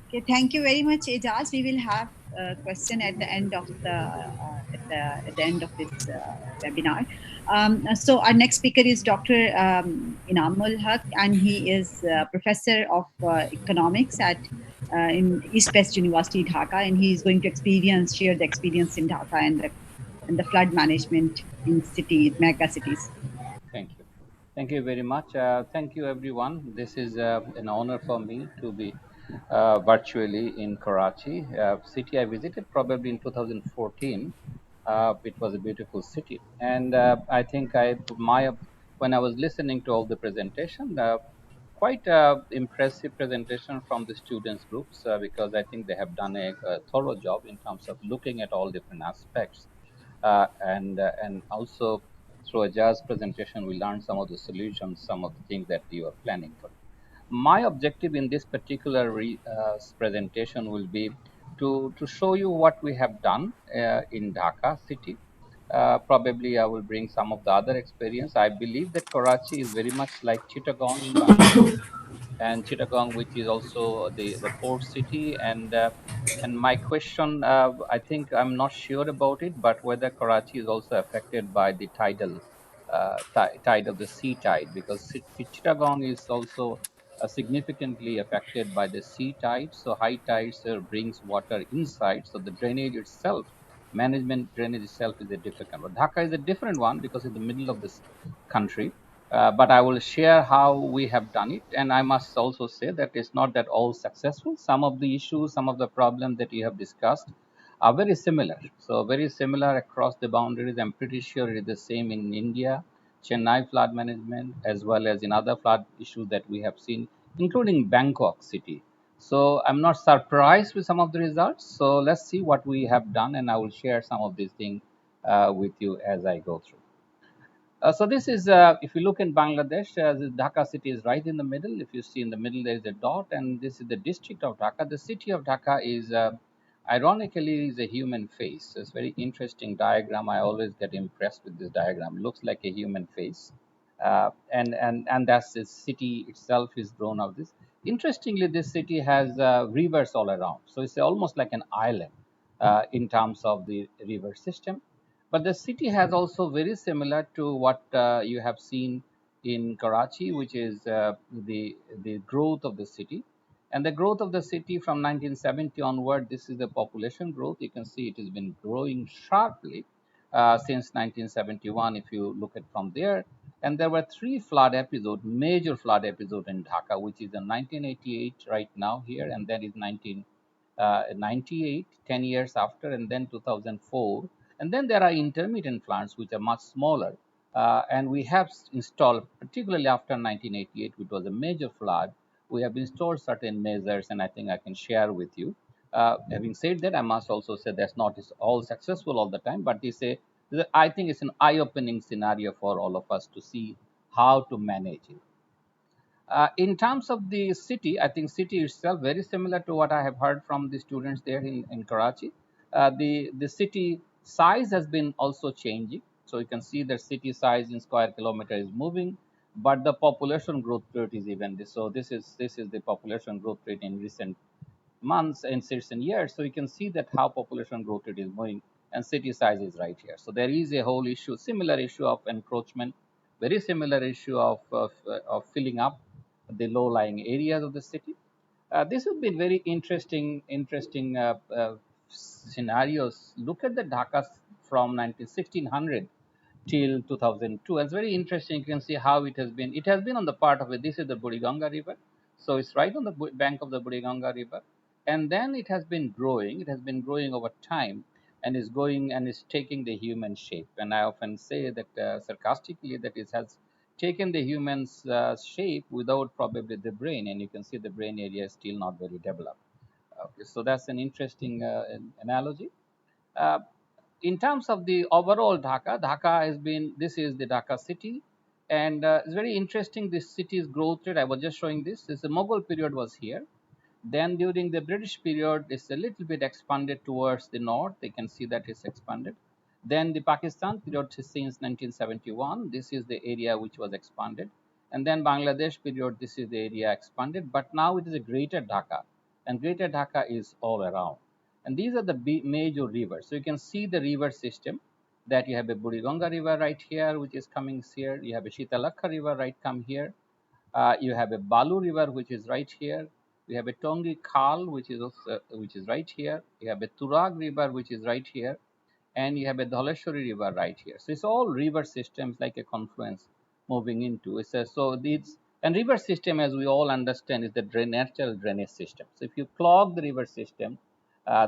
Okay, thank you very much, Ejaz. We will have a question at the end of at the end of this webinar. So our next speaker is Dr. Inamul Haq, and he is professor of economics at in East West University, Dhaka, and he is going to share the experience in Dhaka and the flood management in mega cities. Thank you. Thank you very much. Thank you, everyone. This is an honor for me to be virtually in Karachi, city I visited probably in 2014. It was a beautiful city, and I think when I was listening to all the presentation, quite impressive presentation from the students groups because I think they have done a thorough job in terms of looking at all different aspects and also through a jazz presentation, we learned some of the solutions, some of the things that you are planning for. My objective in this particular presentation will be to show you what we have done in Dhaka city. Probably I will bring some of the other experience. I believe that Karachi is very much like Chittagong in Bangladesh, and Chittagong, which is also the port city. And my question, I think I'm not sure about it, but whether Karachi is also affected by the tide of the sea tide, because Chittagong is also significantly affected by the sea tide. So high tides brings water inside. So the drainage itself, management drainage itself is a difficult one. Dhaka is a different one because it's the middle of this country. But I will share how we have done it. And I must also say that it's not that all successful. Some of the issues, some of the problems that you have discussed are very similar. So very similar across the boundaries. I'm pretty sure it is the same in India, Chennai flood management, as well as in other flood issues that we have seen, including Bangkok city. So I'm not surprised with some of the results. So let's see what we have done, and I will share some of these things with you as I go through. So this is, if you look in Bangladesh, the Dhaka city is right in the middle. If you see in the middle, there is a dot, and this is the district of Dhaka. The city of Dhaka is, ironically, is a human face. It's a very interesting diagram. I always get impressed with this diagram. It looks like a human face, and that's the city itself is grown of this. Interestingly, this city has rivers all around, so it's almost like an island in terms of the river system. But the city has also very similar to what you have seen in Karachi, which is the growth of the city. And the growth of the city from 1970 onward, this is the population growth. You can see it has been growing sharply since 1971, if you look at from there. And there were three flood episodes, major flood episode in Dhaka, which is in 1988 right now here, and then is 1998, 10 years after, and then 2004. And then there are intermittent plants which are much smaller. And we have installed, particularly after 1988, which was a major flood, we have installed certain measures, and I think I can share with you. Having said that, I must also say that's not all successful all the time, but I think it's an eye-opening scenario for all of us to see how to manage it. In terms of the city, I think city itself very similar to what I have heard from the students there in Karachi. The city size has been also changing. So you can see the city size in square kilometer is moving, but the population growth rate is even this. So this is the population growth rate in recent months and certain years. So you can see that how population growth rate is moving, and city size is right here. So there is a whole issue, similar issue of encroachment, very similar issue of filling up the low-lying areas of the city. This has been very interesting scenarios. Look at the Dhaka from 1600 till 2002. It's very interesting. You can see how it has been. It has been on the part of it. This is the Buriganga River. So it's right on the bank of the Buriganga River. And then it has been growing. It has been growing over time and is going and is taking the human shape. And I often say that sarcastically that it has taken the human's shape without probably the brain. And you can see the brain area is still not very developed. Okay, so that's an interesting analogy. Uh, in terms of the overall Dhaka, Dhaka has been, this is the Dhaka city. And it's very interesting, this city's growth rate. I was just showing this. The Mughal period was here. Then during the British period, it's a little bit expanded towards the north. You can see that it's expanded. Then the Pakistan period since 1971, this is the area which was expanded. And then Bangladesh period, this is the area expanded. But now it is a greater Dhaka. and Greater Dhaka is all around. And these are the major rivers. So you can see the river system that you have a Buriganga river right here, which is coming here. You have a Shitalakha river right come here. You have a Balu river, which is right here. You have a Tongi Khal, which is right here. You have a Turag river, which is right here, and you have a Dhaleshwari river right here. So it's all river systems like a confluence moving into. So these and river system, as we all understand, is the natural drainage system. So if you clog the river system,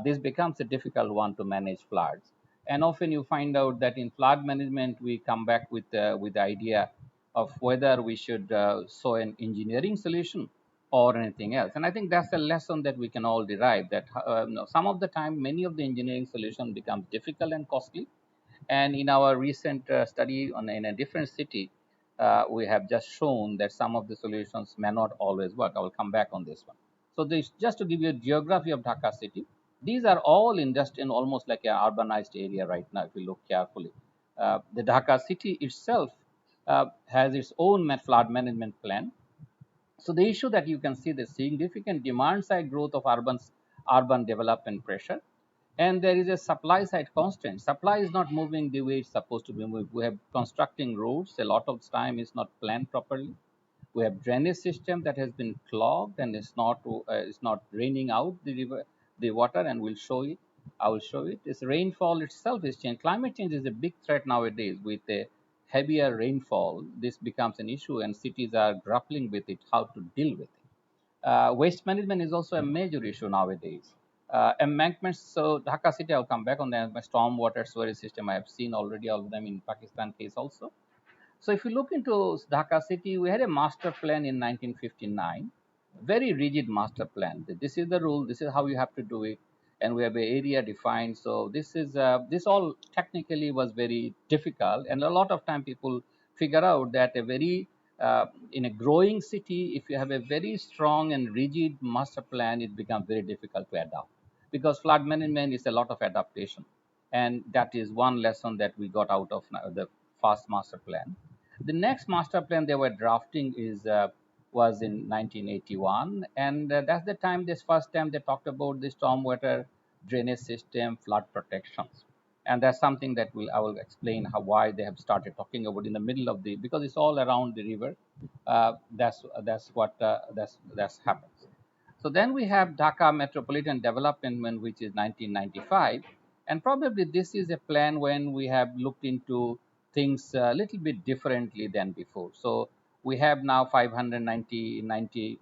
this becomes a difficult one to manage floods. And often you find out that in flood management, we come back with the idea of whether we should show an engineering solution or anything else. And I think that's a lesson that we can all derive, that some of the time, many of the engineering solutions become difficult and costly. And in our recent study in a different city, we have just shown that some of the solutions may not always work. I will come back on this one. So this, just to give you a geography of Dhaka city, these are all in just in almost like an urbanized area right now, if you look carefully. The Dhaka city itself has its own flood management plan. So the issue that you can see the significant demand side growth of urban development pressure, and there is a supply side constant. Supply is not moving the way it's supposed to be moved. We have constructing roads. A lot of time is not planned properly. We have drainage system that has been clogged and it's not draining out the river, the water, and we'll show it. I will show it. This rainfall itself is changed. Climate change is a big threat nowadays. With a heavier rainfall, this becomes an issue, and cities are grappling with it, how to deal with it. Waste management is also a major issue nowadays. Embankments. So Dhaka city, I'll come back on the storm water storage system. I have seen already all of them in Pakistan case also. So if you look into Dhaka city, we had a master plan in 1959, very rigid master plan. This is the rule. This is how you have to do it, and we have an area defined. So this all technically was very difficult, and a lot of time people figure out that a very in a growing city, if you have a very strong and rigid master plan, it becomes very difficult to adopt, because flood management is a lot of adaptation, and that is one lesson that we got out of the first master plan. The next master plan they were drafting is was in 1981, and that's the time, this first time they talked about the stormwater drainage system, flood protections, and that's something that I will explain how why they have started talking about in the middle of the, because it's all around the river. That's what that's happens. So then we have Dhaka Metropolitan Development, which is 1995. And probably this is a plan when we have looked into things a little bit differently than before. So we have now 590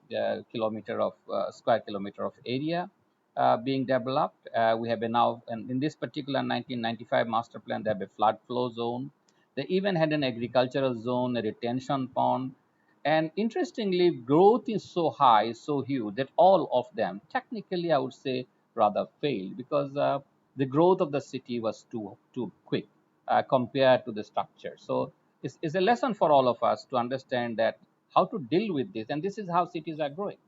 kilometer of square kilometer of area being developed. We have now, and in this particular 1995 master plan, they have a flood flow zone. They even had an agricultural zone, a retention pond, and interestingly, growth is so high, so huge that all of them, technically, I would say, rather failed, because the growth of the city was too quick compared to the structure. So it's a lesson for all of us to understand that how to deal with this, and this is how cities are growing.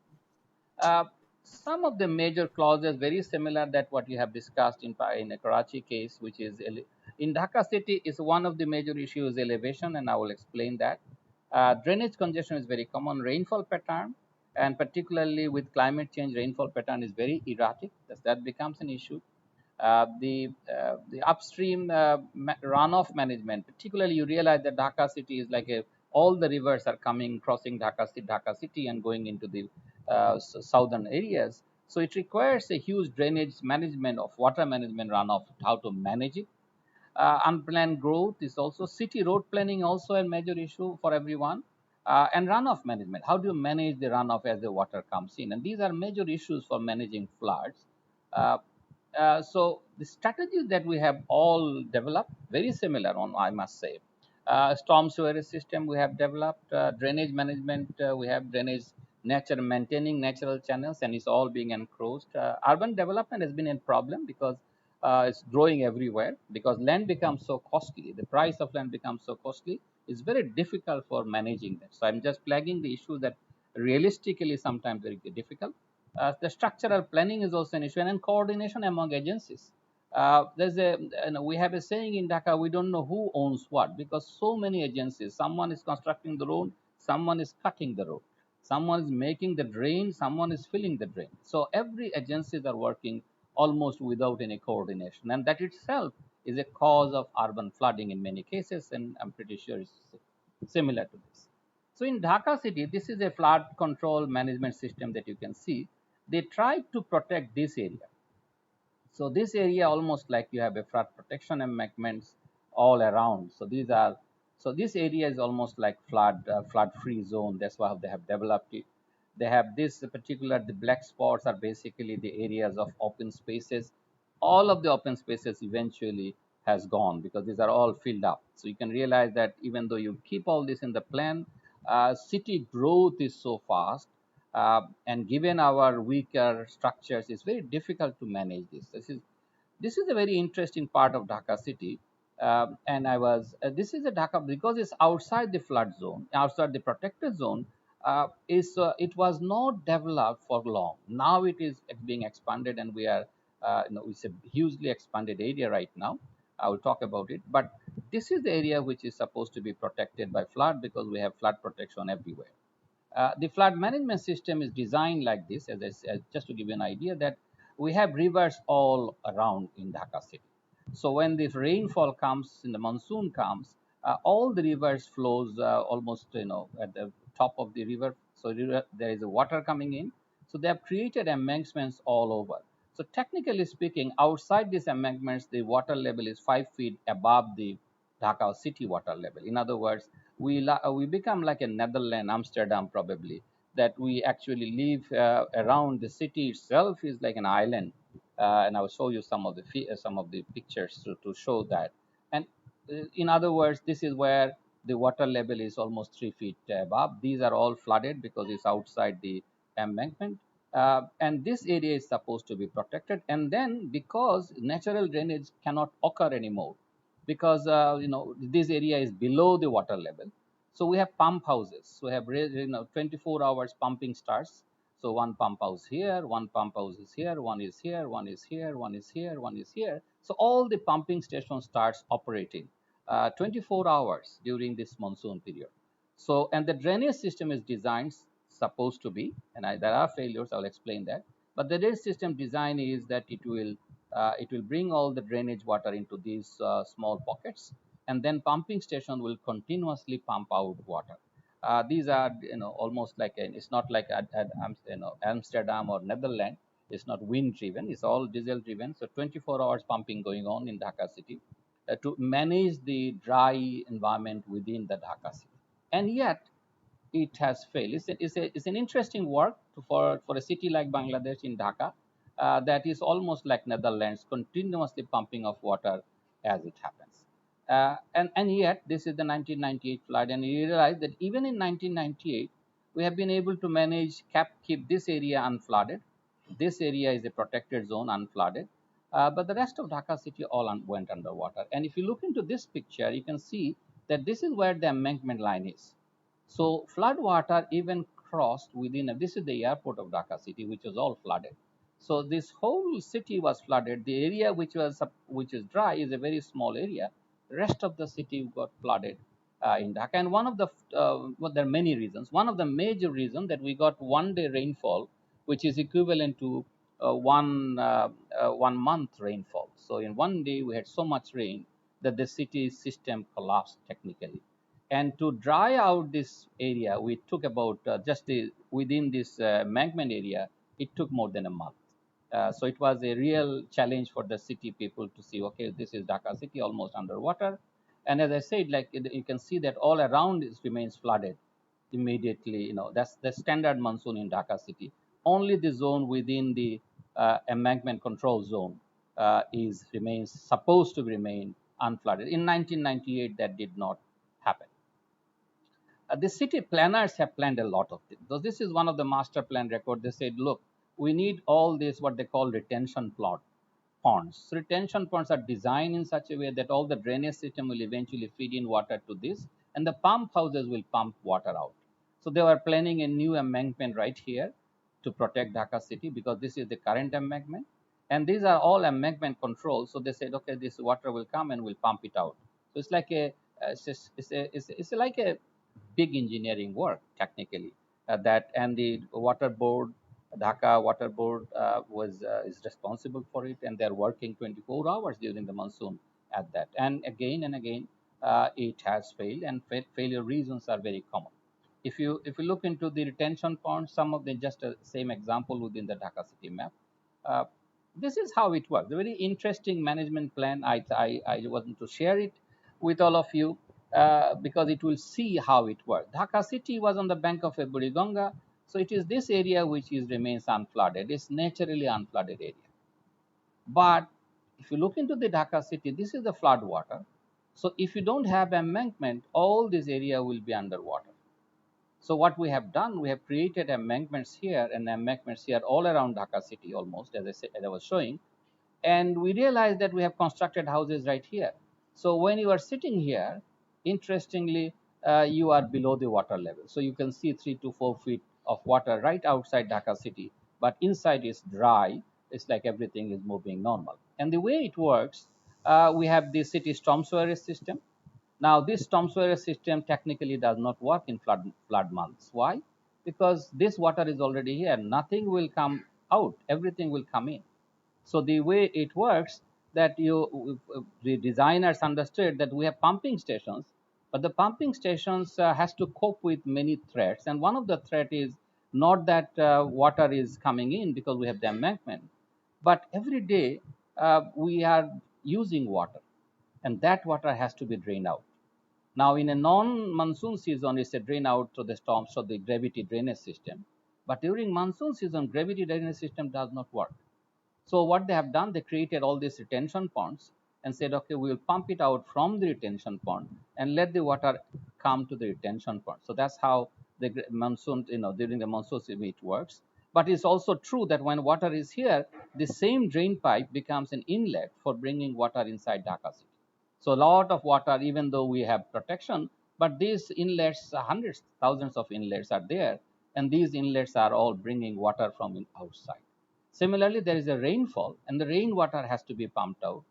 Uh, some of the major clauses very similar that what you have discussed in a Karachi case, which is in Dhaka city, is one of the major issues elevation, and I will explain that. Drainage congestion is very common. Rainfall pattern, and particularly with climate change, rainfall pattern is very erratic. That becomes an issue. The upstream runoff management, particularly you realize that Dhaka city is like a, all the rivers are coming, crossing Dhaka city and going into the southern areas. So it requires a huge drainage management of water management runoff, how to manage it. Unplanned growth is also city road planning, also a major issue for everyone. And runoff management, how do you manage the runoff as the water comes in, and these are major issues for managing floods. uh, so the strategies that we have all developed very similar on, I must say. Storm sewerage system we have developed, drainage management, we have drainage nature, maintaining natural channels, and it's all being encroached. Urban development has been a problem because it's growing everywhere, because land becomes so costly. The price of land becomes so costly. It's very difficult for managing that. So I'm just flagging the issue that realistically sometimes very difficult. The structural planning is also an issue, and coordination among agencies. We have a saying in Dhaka, we don't know who owns what, because so many agencies. Someone is constructing the road, someone is cutting the road, someone is making the drain, someone is filling the drain. So every agencies are working almost without any coordination, and that itself is a cause of urban flooding in many cases, and I'm pretty sure it's similar to this. So in Dhaka city, this is a flood control management system that you can see. They tried to protect this area. So this area almost like you have a flood protection embankments all around. So these are, so this area is almost like flood free zone. That's why they have developed it. They have this particular, the black spots are basically the areas of open spaces. All of the open spaces eventually has gone because these are all filled up. So you can realize that even though you keep all this in the plan, city growth is so fast, and given our weaker structures, it's very difficult to manage this. This is a very interesting part of Dhaka city. And I was this is a Dhaka because it's outside the flood zone, outside the protected zone. Is It was not developed for long. Now it is being expanded, and we are it's a hugely expanded area right now. I will talk about it, but this is the area which is supposed to be protected by flood because we have flood protection everywhere. The flood management system is designed like this, as I said, just to give you an idea that we have rivers all around in Dhaka city. So when the rainfall comes, in the monsoon comes, all the rivers flows almost at the top of the river. So there is a water coming in. So they have created embankments all over. So technically speaking, outside these embankments, the water level is 5 feet above the Dhaka city water level. In other words, we become like a Netherlands, Amsterdam probably. That we actually live around the city itself is like an island, and I will show you some of the pictures to show that. And in other words, this is where the water level is almost 3 feet above. These are all flooded because it's outside the embankment. And this area is supposed to be protected. And then because natural drainage cannot occur anymore, because this area is below the water level, so we have pump houses. So we have 24 hours pumping starts. So one pump house here, one pump house is here, one is here, one is here, one is here, one is here. So all the pumping station starts operating 24 hours during this monsoon period. So, and the drainage system is designed supposed to be, and there are failures, I'll explain that. But the drainage system design is that it will bring all the drainage water into these small pockets, and then pumping station will continuously pump out water. These are almost like it's not like at Amsterdam or Netherlands. It's not wind driven. It's all diesel driven. So 24 hours pumping going on in Dhaka city to manage the dry environment within the Dhaka city. And yet it has failed. It's an interesting work for a city like Bangladesh in Dhaka that is almost like Netherlands, continuously pumping of water as it happens. And yet, this is the 1998 flood, and you realize that even in 1998, we have been able to manage keep this area unflooded. This area is a protected zone, unflooded. But the rest of Dhaka city all went underwater. And if you look into this picture, you can see that this is where the embankment line is. So flood water even crossed within. This is the airport of Dhaka city, which was all flooded. So this whole city was flooded. The area which is dry is a very small area. The rest of the city got flooded in Dhaka. And one of the well, there are many reasons. One of the major reasons that we got 1 day rainfall, which is equivalent to 1 month rainfall. So in 1 day we had so much rain that the city system collapsed technically. And to dry out this area, we took about within this embankment area, it took more than a month. So it was a real challenge for the city people to see, okay, this is Dhaka city almost underwater. And as I said, like you can see that all around it remains flooded immediately. That's the standard monsoon in Dhaka city. Only the zone within the embankment control zone is remains supposed to remain unflooded. In 1998, that did not happen. The city planners have planned a lot of things. So this is one of the master plan record. They said, look, we need all this what they call retention ponds. So retention ponds are designed in such a way that all the drainage system will eventually feed in water to this, and the pump houses will pump water out. So they were planning a new embankment right here to protect Dhaka city because this is the current embankment, and these are all embankment controls. So they said, okay, this water will come and will pump it out. So it's like it's like a big engineering work technically. that, and the water board, Dhaka Water Board, was is responsible for it, and they're working 24 hours during the monsoon at that. And again, it has failed, and failure reasons are very common. If you look into the retention ponds, some of them, just a same example within the Dhaka city map. Uh, this is how it works. A very interesting management plan. I want to share it with all of you because it will see how it works. Dhaka city was on the bank of a Buriganga, so it is this area which is remains unflooded. It's naturally unflooded area. But if you look into the Dhaka city, this is the flood water. So if you don't have embankment, all this area will be underwater. So what we have done, we have created embankments here and embankments here all around Dhaka city, almost as I said, as I was showing, and we realized that we have constructed houses right here. So when you are sitting here, interestingly, you are below the water level. So you can see 3 to 4 feet of water right outside Dhaka city, but inside is dry. It's like everything is moving normal. And the way it works, we have the city storm sewerage system. Now, this storm sewerage system technically does not work in flood months. Why? Because this water is already here. Nothing will come out. Everything will come in. So the way it works, that the designers understood that we have pumping stations, but the pumping stations has to cope with many threats, and one of the threat is not that water is coming in because we have the embankment, but every day we are using water, and that water has to be drained out. Now, in a non-monsoon season, it's a drain out to the storms, so the gravity drainage system. But during monsoon season, gravity drainage system does not work. So what they have done, they created all these retention ponds and said, okay, we will pump it out from the retention pond and let the water come to the retention pond. So that's how the monsoon, during the monsoon season it works. But it's also true that when water is here, the same drain pipe becomes an inlet for bringing water inside Dhaka city. So a lot of water, even though we have protection, but these inlets, hundreds, thousands of inlets are there, and these inlets are all bringing water from outside. Similarly, there is a rainfall, and the rainwater has to be pumped out.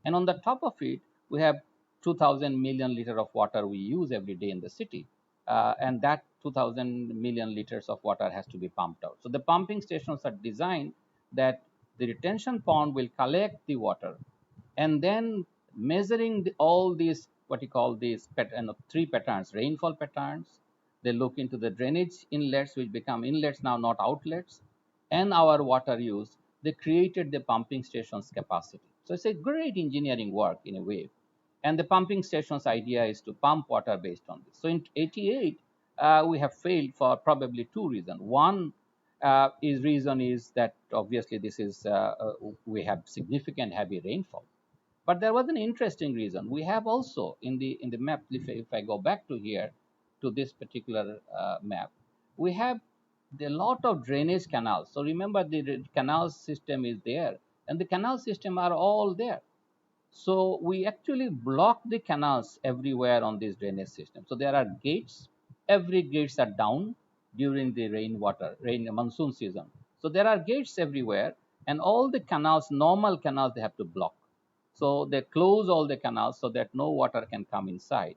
And on the top of it, we have 2,000 million liter of water we use every day in the city. And that 2,000 million liters of water has to be pumped out. So the pumping stations are designed that the retention pond will collect the water, and then measuring all these, what you call these three patterns, rainfall patterns. They look into the drainage inlets, which become inlets now, not outlets, and our water use. They created the pumping station's capacity. So it's a great engineering work in a way. And the pumping station's idea is to pump water based on this. So in 88, we have failed for probably two reasons. One reason is that obviously this is we have significant heavy rainfall. But there was an interesting reason. We have also in the map, if I go back to here to this particular map, we have a lot of drainage canals. So remember, the canal system is there, and the canal system are all there. So we actually block the canals everywhere on this drainage system. So there are gates. Every gates are down during the rain monsoon season. So there are gates everywhere, and all the canals, normal canals, they have to block. So they close all the canals so that no water can come inside.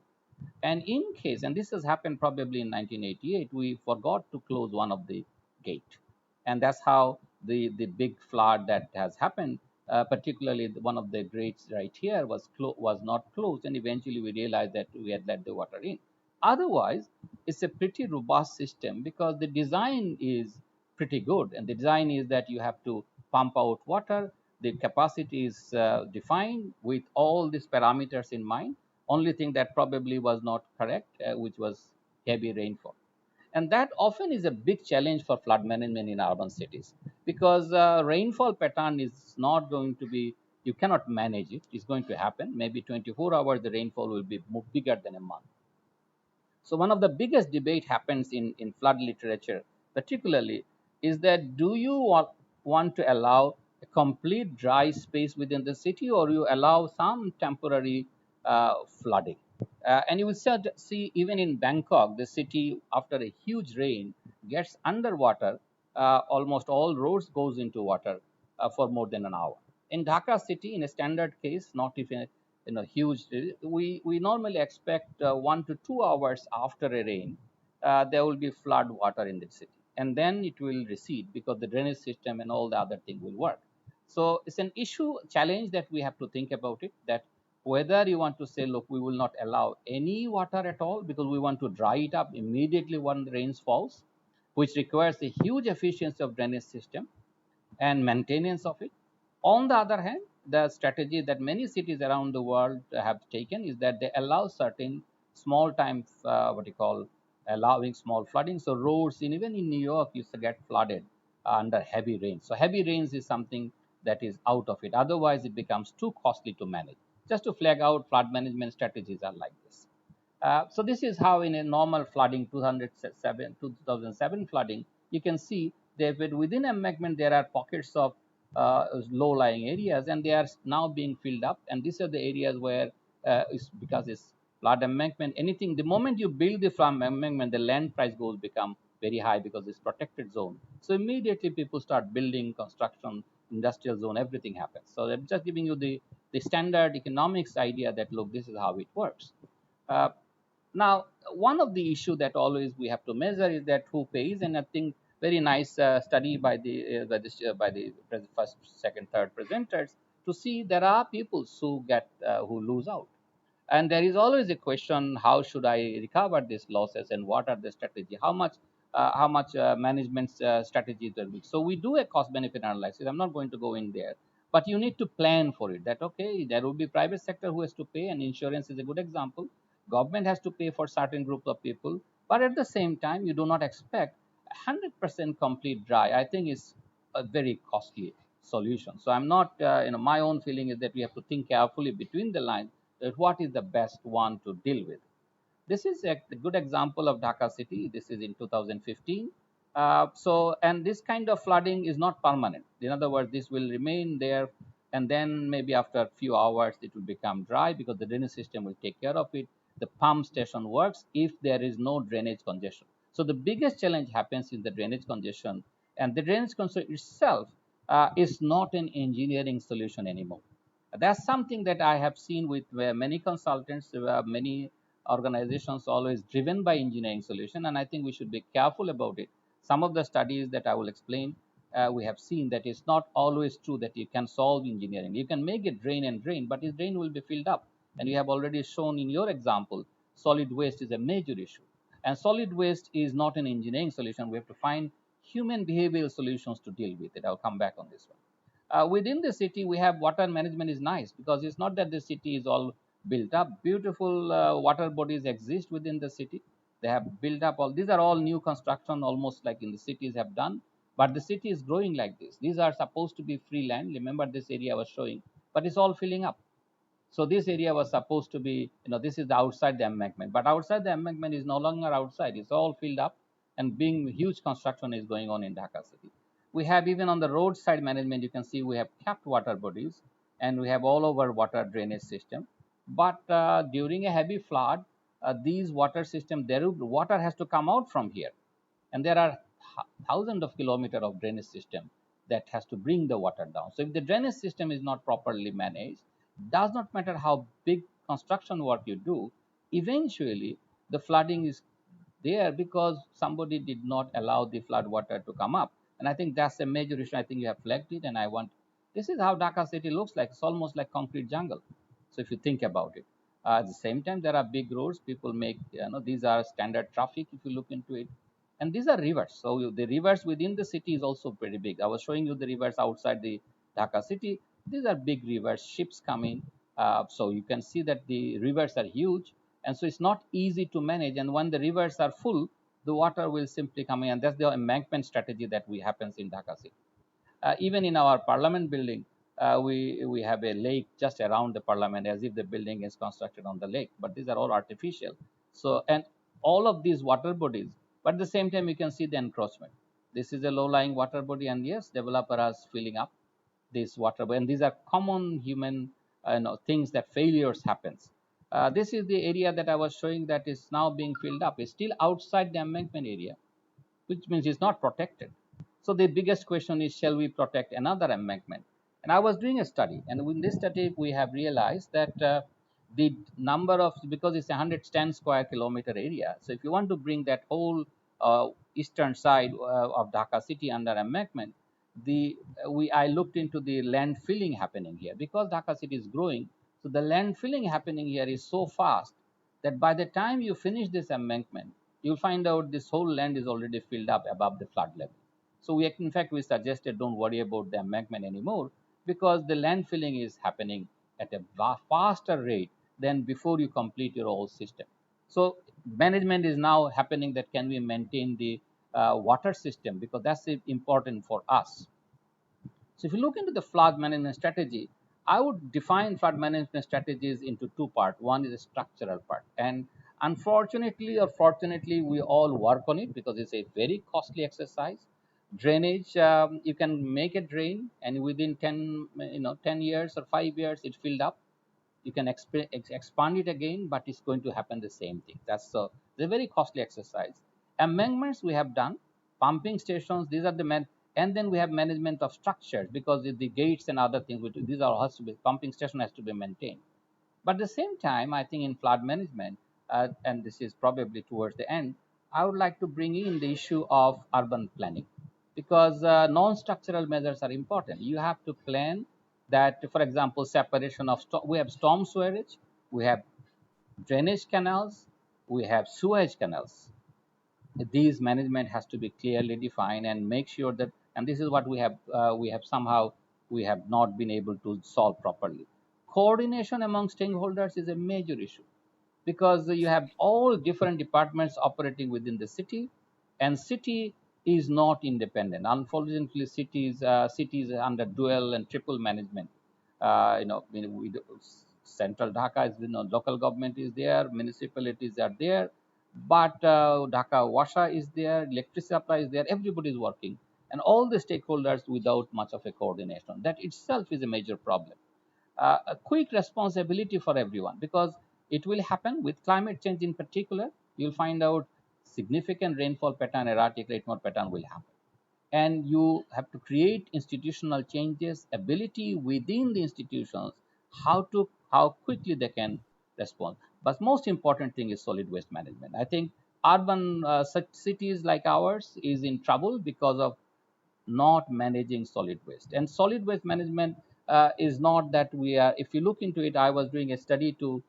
And in case, and this has happened probably in 1988, we forgot to close one of the gate, and that's how the big flood that has happened. Particularly one of the grates right here was not closed, and eventually we realized that we had let the water in. Otherwise, it's a pretty robust system because the design is pretty good, and the design is that you have to pump out water. The capacity is defined with all these parameters in mind. Only thing that probably was not correct, which was heavy rainfall. And that often is a big challenge for flood management in urban cities because rainfall pattern is not going to be, you cannot manage it. It's going to happen. Maybe 24 hours, the rainfall will be bigger than a month. So one of the biggest debate happens in flood literature, particularly, is that do you want to allow a complete dry space within the city, or you allow some temporary flooding? And you will see even in Bangkok, the city after a huge rain gets underwater. Almost all roads goes into water for more than an hour. In Dhaka city, in a standard case, not even huge, we normally expect 1 to 2 hours after a rain, there will be flood water in the city, and then it will recede because the drainage system and all the other thing will work. So it's an issue challenge that we have to think about it, that whether you want to say, look, we will not allow any water at all because we want to dry it up immediately when the rains falls, which requires a huge efficiency of drainage system and maintenance of it. On the other hand, the strategy that many cities around the world have taken is that they allow certain small time, what you call, allowing small flooding. So roads, even in New York, used to get flooded under heavy rain. So heavy rains is something that is out of it. Otherwise, it becomes too costly to manage. Just to flag out, flood management strategies are like this. So this is how in a normal flooding, 2007 flooding, you can see that within embankment there are pockets of low-lying areas, and they are now being filled up. And these are the areas where it's because it's flood embankment. Anything, the moment you build the flood embankment, the land price goes become very high because it's protected zone. So immediately people start building, construction, industrial zone, everything happens. So I'm just giving you the standard economics idea that look, this is how it works. Uh, Now, one of the issue that always we have to measure is that who pays, and I think very nice study by the first, second, third presenters to see there are people who lose out, and there is always a question: how should I recover these losses, and what are the strategy? How much management strategies are we? So we do a cost benefit analysis. I'm not going to go in there, but you need to plan for it. That okay, there will be private sector who has to pay, and insurance is a good example. Government has to pay for certain group of people, but at the same time, you do not expect 100% complete dry. I think is a very costly solution. So I'm not, my own feeling is that we have to think carefully between the lines that what is the best one to deal with. This is a good example of Dhaka city. This is in 2015. And this kind of flooding is not permanent. In other words, this will remain there, and then maybe after a few hours, it will become dry because the drainage system will take care of it. The pump station works if there is no drainage congestion. So the biggest challenge happens in the drainage congestion, and the drainage congestion itself is not an engineering solution anymore. That's something that I have seen with many consultants, many organizations always driven by engineering solution, and I think we should be careful about it. Some of the studies that I will explain, we have seen that it's not always true that you can solve engineering. You can make it drain and drain, but its drain will be filled up. And you have already shown in your example, solid waste is a major issue. And solid waste is not an engineering solution. We have to find human behavioral solutions to deal with it. I'll come back on this one. Within the city, we have water management is nice because it's not that the city is all built up. Beautiful water bodies exist within the city. They have built up all. These are all new construction, almost like in the cities have done. But the city is growing like this. These are supposed to be free land. Remember this area I was showing, but it's all filling up. So this area was supposed to be, this is the outside the embankment, but outside the embankment is no longer outside. It's all filled up, and being huge construction is going on in Dhaka city. We have even on the roadside management, you can see we have capped water bodies, and we have all over water drainage system. But during a heavy flood, these water system, water has to come out from here, and there are thousands of kilometers of drainage system that has to bring the water down. So if the drainage system is not properly managed, does not matter how big construction work you do, eventually the flooding is there because somebody did not allow the flood water to come up. And I think that's a major issue. I think you have flagged it, and I want, this is how Dhaka city looks like. It's almost like concrete jungle. So if you think about it, at the same time, there are big roads. People make, these are standard traffic if you look into it. And these are rivers. So the rivers within the city is also pretty big. I was showing you the rivers outside the Dhaka city. These are big rivers, ships coming. So you can see that the rivers are huge. And so it's not easy to manage. And when the rivers are full, the water will simply come in. And that's the embankment strategy that we happens in Dhaka city. Even in our parliament building, we have a lake just around the parliament as if the building is constructed on the lake, but these are all artificial. So, and all of these water bodies, but at the same time, you can see the encroachment. This is a low-lying water body, and yes, developer is filling up this water body, and these are common human things that failures happens. This is the area that I was showing that is now being filled up. It's still outside the embankment area, which means it's not protected. So the biggest question is, shall we protect another embankment? And I was doing a study, and in this study, we have realized that the number of, because it's a 110 square kilometer area. So if you want to bring that whole eastern side of Dhaka city under embankment, the we I looked into the land filling happening here because Dhaka city is growing. So the land filling happening here is so fast that by the time you finish this embankment, you'll find out this whole land is already filled up above the flood level. So we, in fact, we suggested don't worry about the embankment anymore because the land filling is happening at a faster rate than before you complete your whole system. So management is now happening that can we maintain the water system because that's important for us. So if you look into the flood management strategy, I would define flood management strategies into two parts. One is a structural part. And unfortunately or fortunately, we all work on it because it's a very costly exercise. Drainage, you can make a drain and within 10, 10 years or 5 years, it filled up. You can expand it again, but it's going to happen the same thing. That's a very costly exercise. Amendments we have done, pumping stations, these are the men, and then we have management of structures because the gates and other things, these are has to be, pumping station has to be maintained. But at the same time, I think in flood management, and this is probably towards the end, I would like to bring in the issue of urban planning because non-structural measures are important. You have to plan that, for example, separation of we have storm sewerage, we have drainage canals, we have sewage canals. These management has to be clearly defined and make sure that, and this is what we have somehow we have not been able to solve properly. Coordination among stakeholders is a major issue because you have all different departments operating within the city, and city is not independent. Unfortunately, cities are under dual and triple management. Central Dhaka is, local government is there, municipalities are there, but Dhaka Washa is there, electricity supply is there, everybody is working, and all the stakeholders without much of a coordination. That itself is a major problem. A quick responsibility for everyone because it will happen with climate change in particular. You'll find out significant rainfall pattern, erratic rainfall pattern will happen. And you have to create institutional changes, ability within the institutions, how quickly they can respond. But most important thing is solid waste management. I think urban such cities like ours is in trouble because of not managing solid waste. And solid waste management is not that we are. If you look into it, I was doing a study to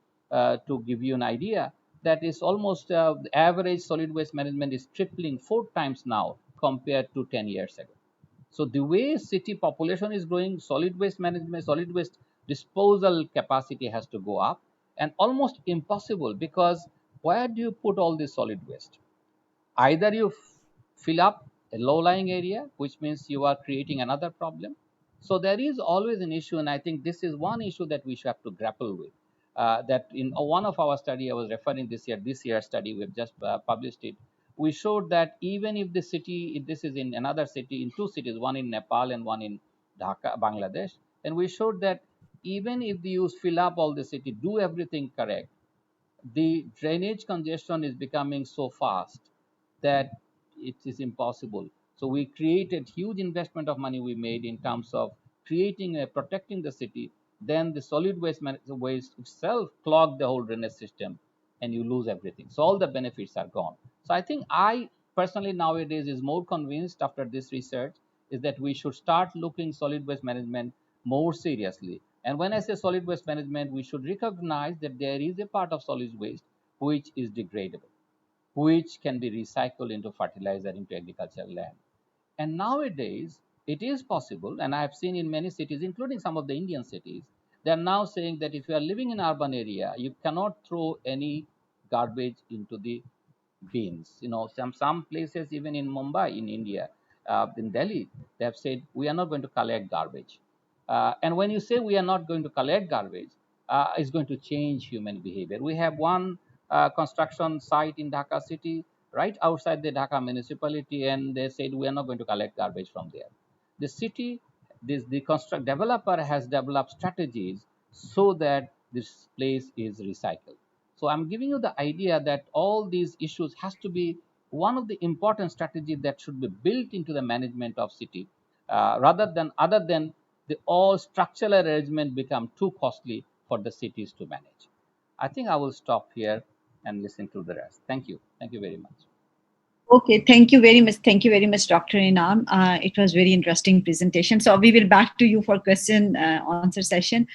give you an idea that is almost the average solid waste management is tripling 4 times now compared to 10 years ago. So the way city population is growing, solid waste management, solid waste disposal capacity has to go up, and almost impossible because where do you put all this solid waste? Either you fill up a low-lying area, which means you are creating another problem. So there is always an issue, and I think this is one issue that we should have to grapple with. That in one of our study, I was referring this year study, we've just published it. We showed that even if the city, if this is in another city, in two cities, one in Nepal and one in Dhaka, Bangladesh, and we showed that even if you fill up all the city, do everything correct, the drainage congestion is becoming so fast that it is impossible. So we created huge investment of money we made in terms of creating a protecting the city. Then the solid waste itself clogged the whole drainage system, and you lose everything. So all the benefits are gone. So I think I personally nowadays is more convinced after this research is that we should start looking solid waste management more seriously. And when I say solid waste management, we should recognize that there is a part of solid waste which is degradable, which can be recycled into fertilizer, into agricultural land. And nowadays, it is possible, and I have seen in many cities, including some of the Indian cities, they are now saying that if you are living in an urban area, you cannot throw any garbage into the bins. Some places, even in Mumbai, in India, in Delhi, they have said we are not going to collect garbage. And when you say we are not going to collect garbage, it's going to change human behavior. We have one construction site in Dhaka city, right outside the Dhaka municipality, and they said we are not going to collect garbage from there. The city, the construct developer has developed strategies so that this place is recycled. So I'm giving you the idea that all these issues has to be one of the important strategies that should be built into the management of city, rather than other than the all structural arrangement become too costly for the cities to manage. I think I will stop here and listen to the rest. Thank you. Thank you very much. Okay, thank you very much. Thank you very much, Dr. Inam. It was very interesting presentation. So we will back to you for question answer session.